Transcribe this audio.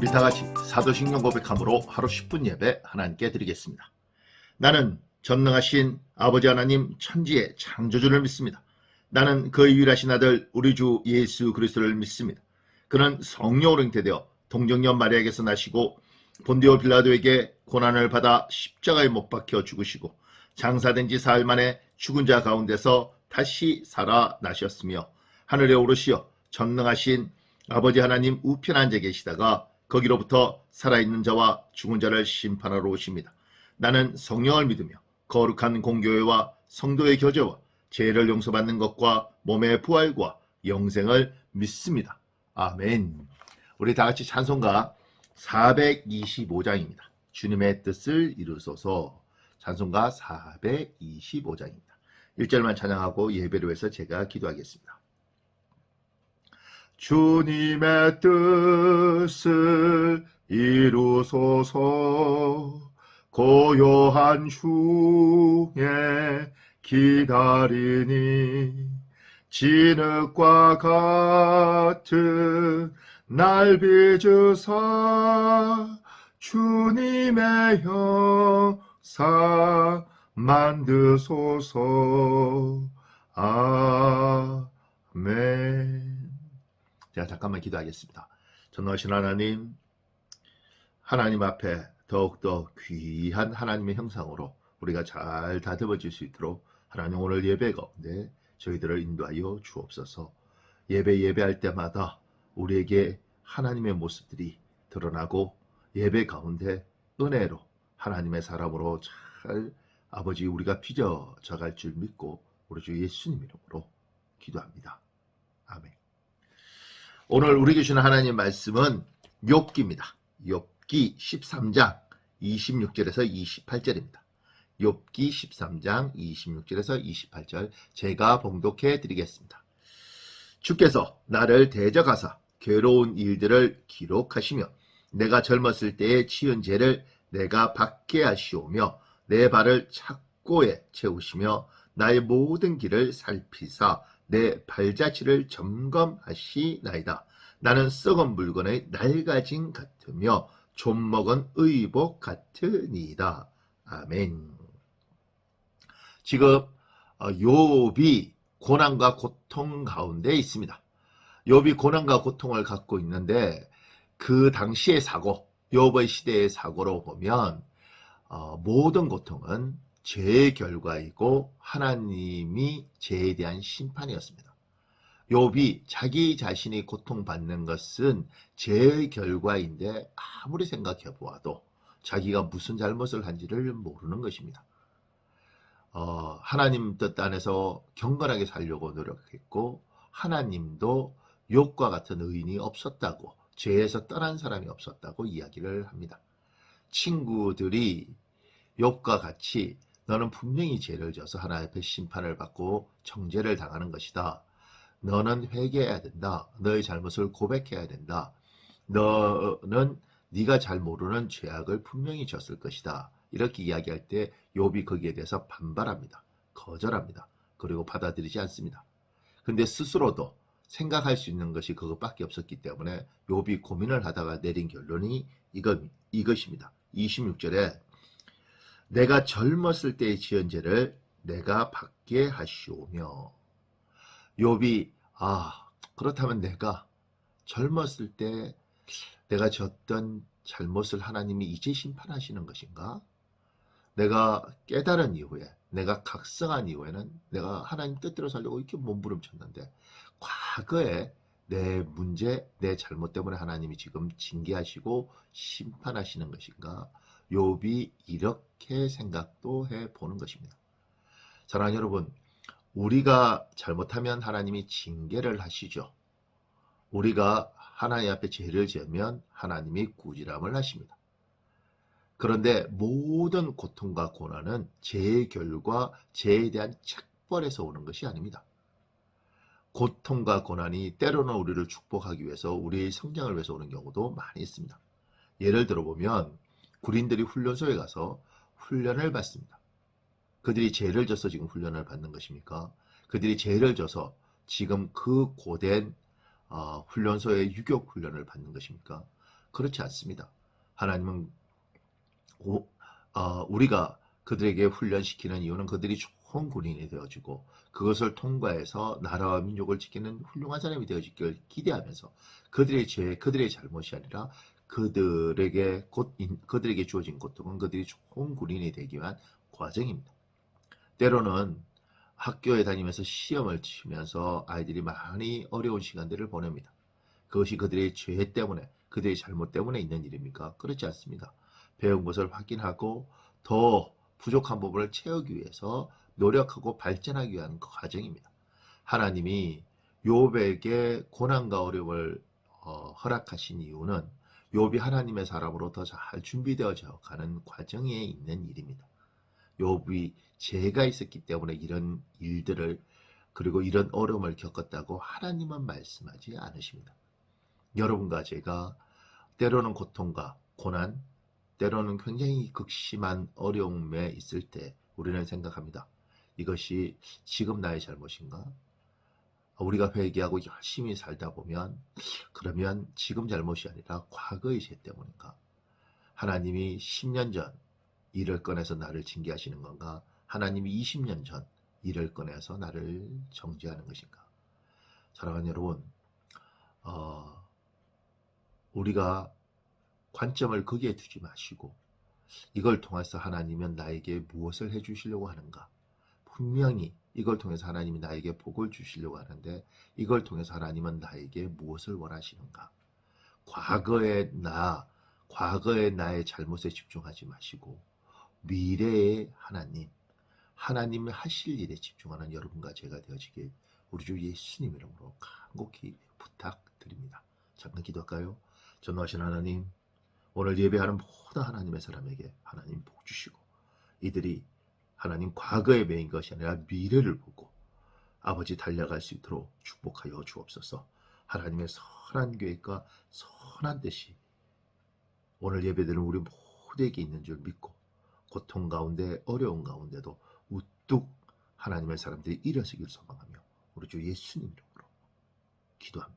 우리 다같이 사도신경 고백함으로 하루 10분 예배 하나님께 드리겠습니다. 나는 전능하신 아버지 하나님 천지의 창조주를 믿습니다. 나는 그의 유일하신 아들 우리 주 예수 그리스도를 믿습니다. 그는 성령으로 잉태되어 동정녀 마리아에게서 나시고 본디오 빌라도에게 고난을 받아 십자가에 못 박혀 죽으시고 장사된 지 사흘 만에 죽은 자 가운데서 다시 살아나셨으며 하늘에 오르시어 전능하신 아버지 하나님 우편 앉아 계시다가 거기로부터 살아있는 자와 죽은 자를 심판하러 오십니다. 나는 성령을 믿으며 거룩한 공교회와 성도의 교제와 죄를 용서받는 것과 몸의 부활과 영생을 믿습니다. 아멘. 우리 다같이 찬송가 425장입니다. 주님의 뜻을 이루소서. 찬송가 425장입니다. 1절만 찬양하고 예배를 위해서 제가 기도하겠습니다. 주님의 뜻을 이루소서. 고요한 중에 기다리니 진흙과 같은 날 빚으사 주님의 형상 만드소서. 아멘. 자, 잠깐만 기도하겠습니다. 전능하신 하나님, 하나님 앞에 더욱더 귀한 하나님의 형상으로 우리가 잘 다듬어질 수 있도록 하나님 오늘 예배 가운데 저희들을 인도하여 주옵소서. 예배할 때마다 우리에게 하나님의 모습들이 드러나고 예배 가운데 은혜로 하나님의 사람으로 잘 아버지 우리가 빚어져 갈 줄 믿고 우리 주 예수님 이름으로 기도합니다. 아멘. 오늘 우리에게 주는 하나님 말씀은 욥기입니다. 욥기 13장 26절에서 28절입니다. 욥기 13장 26절에서 28절 제가 봉독해 드리겠습니다. 주께서 나를 대적하사 괴로운 일들을 기록하시며 내가 젊었을 때에 지은 죄를 내가 받게 하시오며 내 발을 착고에 채우시며 나의 모든 길을 살피사 내 발자취를 점검하시나이다. 나는 썩은 물건의 낡아짐 같으며 좀 먹은 의복 같으니이다. 아멘. 지금 욥이 고난과 고통 가운데 있습니다. 욥이 고난과 고통을 갖고 있는데 그 당시의 사고, 욥의 시대의 사고로 보면 모든 고통은 죄의 결과이고 하나님이 죄에 대한 심판이었습니다. 욥이 자기 자신이 고통받는 것은 죄의 결과인데 아무리 생각해 보아도 자기가 무슨 잘못을 한지를 모르는 것입니다. 하나님 뜻 안에서 경건하게 살려고 노력했고 하나님도 욥과 같은 의인이 없었다고, 죄에서 떠난 사람이 없었다고 이야기를 합니다. 친구들이 욥과 같이 너는 분명히 죄를 져서 하나님 앞에 심판을 받고 정죄를 당하는 것이다. 너는 회개해야 된다. 너의 잘못을 고백해야 된다. 너는 네가 잘 모르는 죄악을 분명히 졌을 것이다. 이렇게 이야기할 때 욥이 거기에 대해서 반발합니다. 거절합니다. 그리고 받아들이지 않습니다. 근데 스스로도 생각할 수 있는 것이 그것밖에 없었기 때문에 욥이 고민을 하다가 내린 결론이 이것입니다. 26절에 내가 젊었을 때의 지은 죄를 내가 받게 하시오며, 욥이 그렇다면 내가 젊었을 때 내가 졌던 잘못을 하나님이 이제 심판하시는 것인가? 내가 깨달은 이후에, 내가 각성한 이후에는 내가 하나님 뜻대로 살려고 이렇게 몸부림쳤는데 과거에 내 문제, 내 잘못 때문에 하나님이 지금 징계하시고 심판하시는 것인가? 욥이 이렇게 생각도 해보는 것입니다. 사랑하는 여러분, 우리가 잘못하면 하나님이 징계를 하시죠. 우리가 하나님 앞에 죄를 지으면 하나님이 꾸지람을 하십니다. 그런데 모든 고통과 고난은 죄의 결과, 죄에 대한 책벌에서 오는 것이 아닙니다. 고통과 고난이 때로는 우리를 축복하기 위해서, 우리의 성장을 위해서 오는 경우도 많이 있습니다. 예를 들어보면 군인들이 훈련소에 가서 훈련을 받습니다. 그들이 죄를 져서 지금 훈련을 받는 것입니까? 그들이 죄를 져서 지금 그 고된 훈련소의 유격 훈련을 받는 것입니까? 그렇지 않습니다. 하나님은 우리가 그들에게 훈련시키는 이유는 그들이 좋은 군인이 되어주고 그것을 통과해서 나라와 민족을 지키는 훌륭한 사람이 되어지길 기대하면서 그들의 죄, 그들의 잘못이 아니라 그들에게 주어진 고통은 그들이 좋은 군인이 되기 위한 과정입니다. 때로는 학교에 다니면서 시험을 치면서 아이들이 많이 어려운 시간들을 보냅니다. 그것이 그들의 죄 때문에, 그들의 잘못 때문에 있는 일입니까? 그렇지 않습니다. 배운 것을 확인하고 더 부족한 부분을 채우기 위해서 노력하고 발전하기 위한 과정입니다. 하나님이 욥에게 고난과 어려움을 허락하신 이유는 욥이 하나님의 사람으로 더 잘 준비되어져 가는 과정에 있는 일입니다. 욥이 죄가 있었기 때문에 이런 일들을 그리고 이런 어려움을 겪었다고 하나님은 말씀하지 않으십니다. 여러분과 제가 때로는 고통과 고난, 때로는 굉장히 극심한 어려움에 있을 때 우리는 생각합니다. 이것이 지금 나의 잘못인가? 우리가 회개하고 열심히 살다 보면 그러면 지금 잘못이 아니라 과거의 죄 때문인가? 하나님이 10년 전 일을 꺼내서 나를 징계하시는 건가? 하나님이 20년 전 일을 꺼내서 나를 정죄하는 것인가? 사랑하는 여러분, 우리가 관점을 거기에 두지 마시고 이걸 통해서 하나님은 나에게 무엇을 해주시려고 하는가? 분명히 이걸 통해서 하나님이 나에게 복을 주시려고 하는데 이걸 통해서 하나님은 나에게 무엇을 원하시는가? 과거의 나의 잘못에 집중하지 마시고 미래의 하나님이 하실 일에 집중하는 여러분과 제가 되어지길 우리 주 예수님 이름으로 간곡히 부탁드립니다. 잠깐 기도할까요? 전능하신 하나님, 오늘 예배하는 모든 하나님의 사람에게 하나님 복 주시고 이들이 하나님 과거에 매인 것이 아니라 미래를 보고 아버지 달려갈 수 있도록 축복하여 주옵소서. 하나님의 선한 계획과 선한 뜻이 오늘 예배드리는 우리 모두에게 있는 줄 믿고 고통 가운데 어려운 가운데도 우뚝 하나님의 사람들이 일어서길 소망하며 우리 주 예수님 이름으로 기도합니다.